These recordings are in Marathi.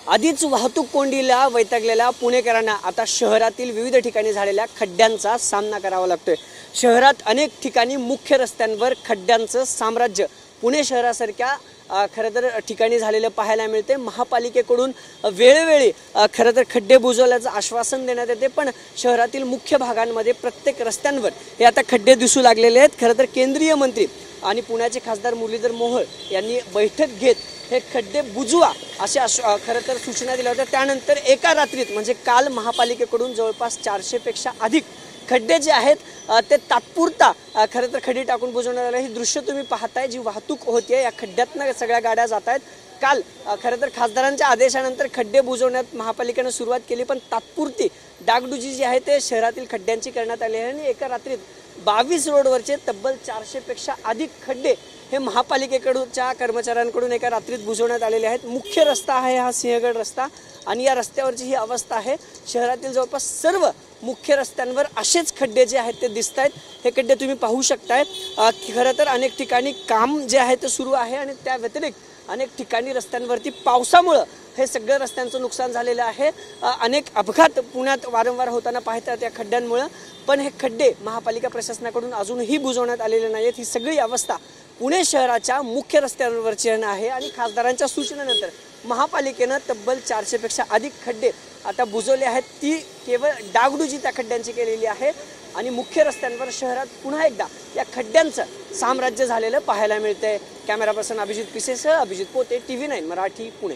आधीच वाहतूक कोंडीला वैतागलेल्या पुणेकरांना आता शहरातील विविध ठिकाणी झालेल्या खड्ड्यांचा सामना करावा लागतोय। शहरात अनेक ठिकाणी मुख्य रस्त्यांवर खड्ड्यांचं साम्राज्य पुणे शहरासारख्या खरं तर ठिकाणी झालेलं पाहायला मिळते। महापालिकेकडून वेळोवेळी खरं तर खड्डे बुजवल्याचं आश्वासन देण्यात येते, पण शहरातील मुख्य भागांमध्ये प्रत्येक रस्त्यांवर हे आता खड्डे दिसू लागलेले आहेत। खरं तर केंद्रीय मंत्री आणि पुण्याचे खासदार मुरलीधर मोहोळ यांनी बैठक घेत हे खड्डे बुजवा अशा खरं तर सूचना दिल्या होत्या। त्यानंतर एका रात्रीत म्हणजे काल महापालिकेकडून जवळपास 400 पेक्षा अधिक खड्डे जे आहेत ते तात्पुरता खरं तर खड्डे टाकून बुजवण्यात आले। ही दृश्य तुम्ही पाहताय, जी वाहतूक होते या खड्ड्यातनं सगळ्या गाड्या जात आहेत। काल खरं तर खासदारांच्या आदेशानंतर खड्डे बुजवण्यात महापालिकेनं सुरुवात केली, पण तात्पुरती डागडुजी जी आहे ते शहरातील खड्ड्यांची करण्यात आली आहे आणि एका रात्रीत 22 रोडवरचे तब्बल 400 पेक्षा अधिक खड्डे हे महापालिकेकडूनच्या कर्मचाऱ्यांकडून एका रात्रीत बुजवण्यात आलेले आहेत। मुख्य रस्ता आहे हा सिंहगड रस्ता आणि या रस्त्यावरची ही अवस्था आहे। शहरातील जवळपास सर्व मुख्य रस्त्यांवर असेच खड्डे जे आहेत ते दिसत आहेत। हे खड्डे तुम्ही पाहू शकताय। खरं तर अनेक ठिकाणी काम जे आहे ते सुरू आहे आणि त्या व्यतिरिक्त अनेक ठिकाणी रस्त्यांवरती पावसामुळे हे सगळं रस्त्यांचं नुकसान झालेलं आहे। अनेक अपघात पुण्यात वारंवार होताना पाहतात या खड्ड्यांमुळे, पण हे खड्डे महापालिका प्रशासनाकडून अजूनही बुजवण्यात आलेले नाहीत। ही सगळी अवस्था पुणे शहराच्या मुख्य रस्त्यांवरची आहे आणि खासदारांच्या सूचनेनंतर महापालिकेनं तब्बल 400 पेक्षा अधिक खड्डे आता बुजवले आहेत। ती केवळ डागडुजी त्या खड्ड्यांची केलेली आहे आणि मुख्य रस्त्यांवर शहरात पुन्हा एकदा या खड्ड्यांचं साम्राज्य झालेलं पाहायला मिळतंय। कॅमेरा पर्सन अभिजित पिसेसह अभिजित पोते, TV9 मराठी, पुणे।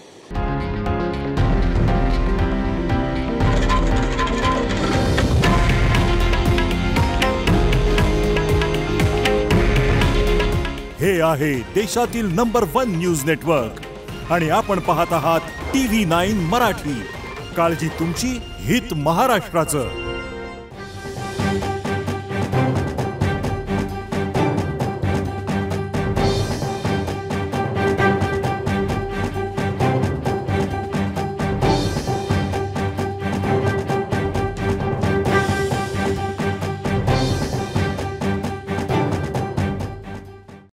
हे आहे देशातील नंबर 1 न्यूज नेटवर्क आणि आपण पाहत आहात TV9 मराठी। काळजी तुमची, हित महाराष्ट्राचं।